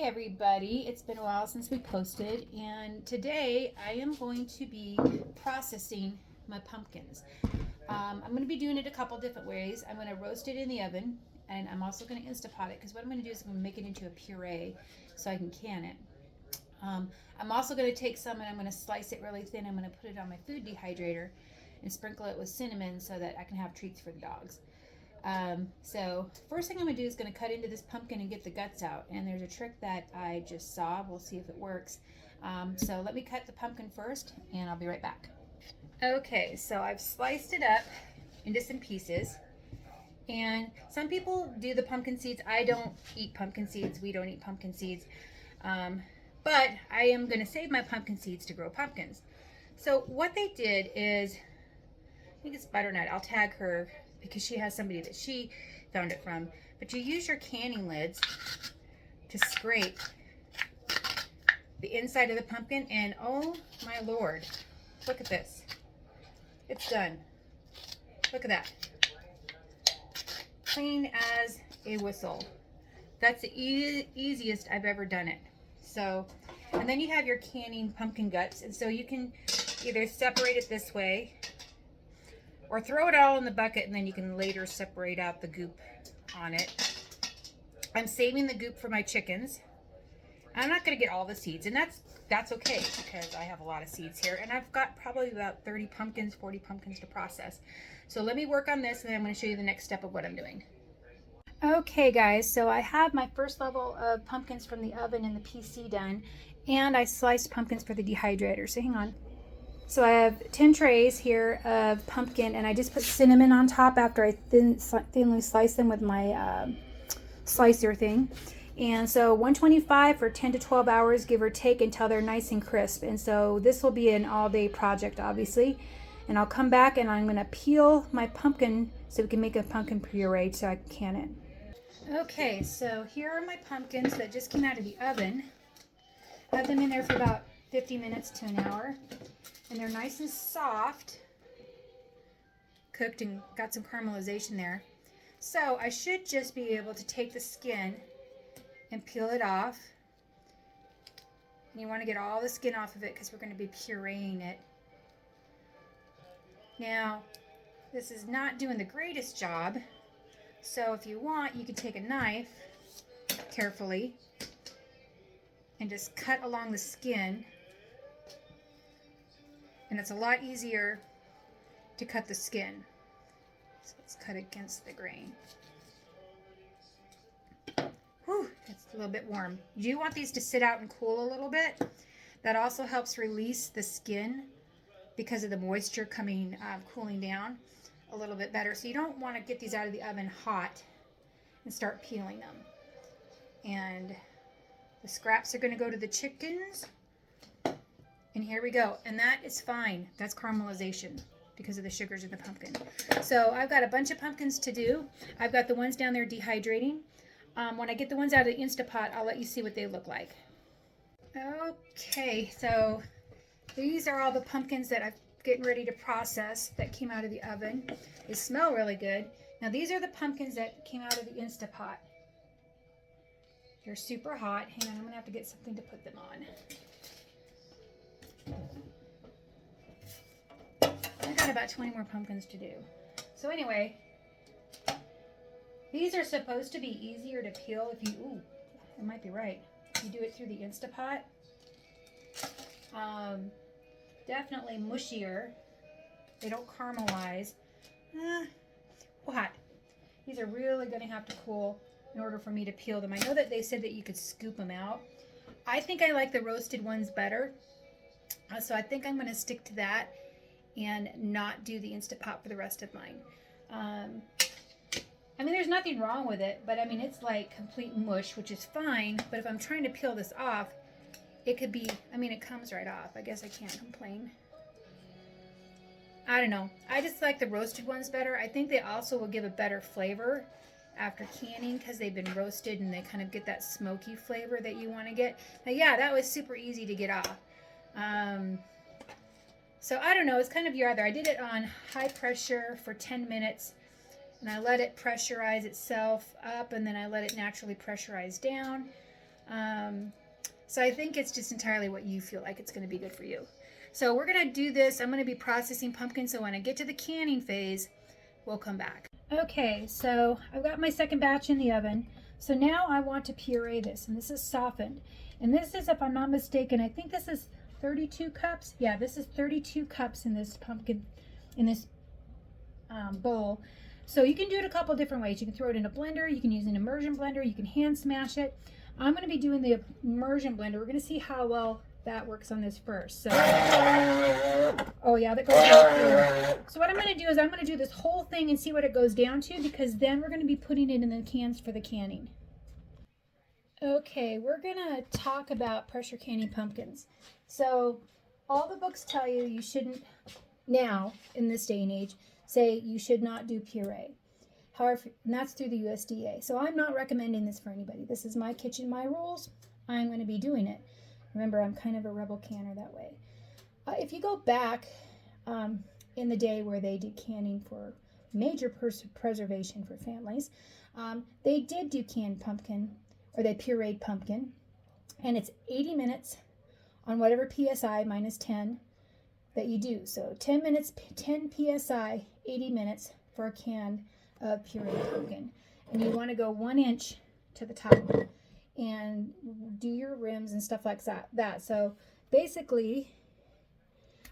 Everybody, it's been a while since we posted, and today I am going to be processing my pumpkins. I'm going to be doing it a couple different ways. I'm going to roast it in the oven, and I'm also going to Instapot it, because what I'm going to do is I'm going to make it into a puree so I can can it. I'm also going to take some and I'm going to slice it really thin. I'm going to put it on my food dehydrator and sprinkle it with cinnamon so that I can have treats for the dogs. So first thing I'm going to do is going to cut into this pumpkin and get the guts out. And there's a trick that I just saw. We'll see if it works. So let me cut the pumpkin first and I'll be right back. Okay, so I've sliced it up into some pieces. And some people do the pumpkin seeds. I don't eat pumpkin seeds. We don't eat pumpkin seeds. But I am going to save my pumpkin seeds to grow pumpkins. So what they did is, I think it's Butternut. I'll tag her because she has somebody that she found it from. But you use your canning lids to scrape the inside of the pumpkin, and oh my Lord, look at this. It's done. Look at that. Clean as a whistle. That's the easiest I've ever done it. So, and then you have your canning pumpkin guts, and so you can either separate it this way or throw it all in the bucket, and then you can later separate out the goop on it. I'm saving the goop for my chickens. I'm not going to get all the seeds, and that's okay because I have a lot of seeds here, and I've got probably about 30 pumpkins, 40 pumpkins to process. So let me work on this, and then I'm going to show you the next step of what I'm doing. Okay guys, so I have my first level of pumpkins from the oven and the PC done, and I sliced pumpkins for the dehydrator. So hang on. So I have 10 trays here of pumpkin, and I just put cinnamon on top after I thinly slice them with my slicer thing. And so 125 for 10 to 12 hours, give or take, until they're nice and crisp. And so this will be an all-day project, obviously. And I'll come back and I'm going to peel my pumpkin so we can make a pumpkin puree so I can can it. Okay, so here are my pumpkins that just came out of the oven. I had them in there for about 50 minutes to an hour. And they're nice and soft, cooked, and got some caramelization there. So I should just be able to take the skin and peel it off. And you want to get all the skin off of it because we're going to be pureeing it. Now, this is not doing the greatest job. So if you want, you can take a knife carefully and just cut along the skin. And it's a lot easier to cut the skin. So let's cut against the grain. Whew, it's a little bit warm. You do want these to sit out and cool a little bit. That also helps release the skin because of the moisture coming, cooling down a little bit better. So you don't want to get these out of the oven hot and start peeling them. And the scraps are going to go to the chickens. And here we go. And that is fine. That's caramelization because of the sugars in the pumpkin. So I've got a bunch of pumpkins to do. I've got the ones down there dehydrating. When I get the ones out of the Instapot, I'll let you see what they look like. Okay, so these are all the pumpkins that I'm getting ready to process that came out of the oven. They smell really good. Now these are the pumpkins that came out of the Instapot. They're super hot. Hang on, I'm gonna have to get something to put them on. I've got about 20 more pumpkins to do. So anyway, these are supposed to be easier to peel if you, ooh, I might be right. If you do it through the Instapot. Definitely mushier. They don't caramelize. Hot. These are really going to have to cool in order for me to peel them. I know that they said that you could scoop them out. I think I like the roasted ones better. So I think I'm going to stick to that and not do the Instapot for the rest of mine. I mean, there's nothing wrong with it, but I mean, it's like complete mush, which is fine. But if I'm trying to peel this off, it could be, I mean, it comes right off. I guess I can't complain. I don't know. I just like the roasted ones better. I think they also will give a better flavor after canning because they've been roasted and they kind of get that smoky flavor that you want to get. Now, yeah, that was super easy to get off. So I don't know. It's kind of your other. I did it on high pressure for 10 minutes. And I let it pressurize itself up, and then I let it naturally pressurize down. So I think it's just entirely what you feel like it's going to be good for you. So we're going to do this. I'm going to be processing pumpkin. So when I get to the canning phase, we'll come back. Okay, so I've got my second batch in the oven. So now I want to puree this, and this is softened. And this is, if I'm not mistaken, I think this is 32 cups. Yeah, this is 32 cups in this pumpkin, in this bowl. So you can do it a couple different ways. You can throw it in a blender. You can use an immersion blender. You can hand smash it. I'm going to be doing the immersion blender. We're going to see how well that works on this first. So, oh yeah, that goes down through. So what I'm going to do is I'm going to do this whole thing and see what it goes down to, because then we're going to be putting it in the cans for the canning. Okay, we're going to talk about pressure canning pumpkins. So all the books tell you you shouldn't, now in this day and age, say you should not do puree. However, and that's through the USDA. So I'm not recommending this for anybody. This is my kitchen, my rules. I'm going to be doing it. Remember, I'm kind of a rebel canner that way. If you go back in the day where they did canning for major preservation for families, they did do canned pumpkin, or they pureed pumpkin. And it's 80 minutes on whatever PSI minus 10 that you do. So 10 minutes, 10 PSI, 80 minutes for a can of pureed pumpkin. And you want to go 1 inch to the top and do your rims and stuff like that. So basically,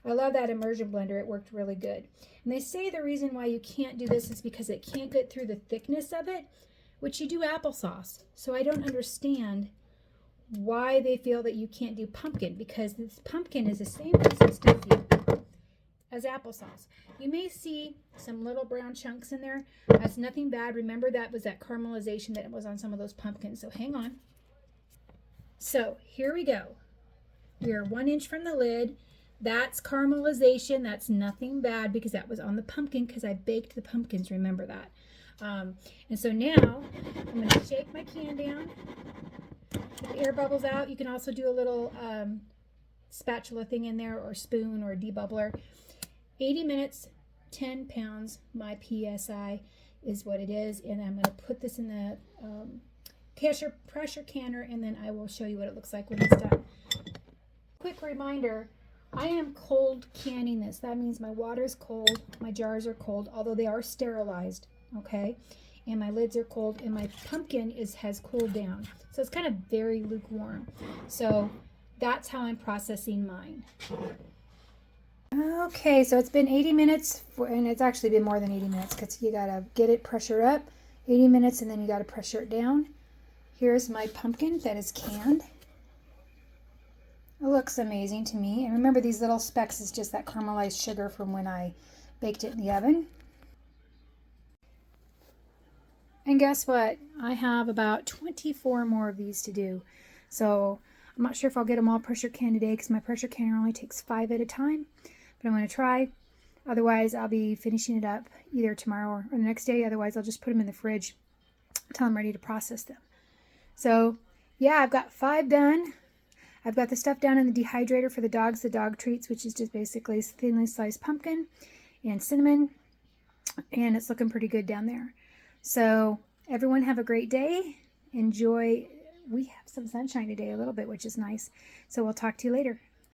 I love that immersion blender. It worked really good. And they say the reason why you can't do this is because it can't get through the thickness of it, which you do applesauce. So I don't understand why they feel that you can't do pumpkin, because this pumpkin is the same consistency as applesauce. You may see some little brown chunks in there. That's nothing bad. Remember, that was that caramelization that was on some of those pumpkins. So hang on. So here we go. We are 1 inch from the lid. That's caramelization. That's nothing bad because that was on the pumpkin, because I baked the pumpkins. Remember that. And so now I'm going to shake my can down. Get the air bubbles out. You can also do a little spatula thing in there, or spoon, or debubbler. 80 minutes, 10 pounds, my PSI is what it is. And I'm going to put this in the pressure canner, and then I will show you what it looks like when it's done. Quick reminder, I am cold canning this. That means my water is cold, my jars are cold, although they are sterilized, okay? And my lids are cold, and my pumpkin has cooled down. So it's kind of very lukewarm. So that's how I'm processing mine. Okay, so it's been 80 minutes, and it's actually been more than 80 minutes, because you gotta get it pressure up, 80 minutes, and then you gotta pressure it down. Here's my pumpkin that is canned. It looks amazing to me. And remember, these little specks is just that caramelized sugar from when I baked it in the oven. And guess what? I have about 24 more of these to do. So I'm not sure if I'll get them all pressure canned today, because my pressure canner only takes 5 at a time. But I'm going to try. Otherwise, I'll be finishing it up either tomorrow or the next day. Otherwise, I'll just put them in the fridge until I'm ready to process them. So yeah, I've got 5 done. I've got the stuff down in the dehydrator for the dogs, the dog treats, which is just basically thinly sliced pumpkin and cinnamon. And it's looking pretty good down there. So everyone have a great day. Enjoy. We have some sunshine today a little bit, which is nice. So we'll talk to you later.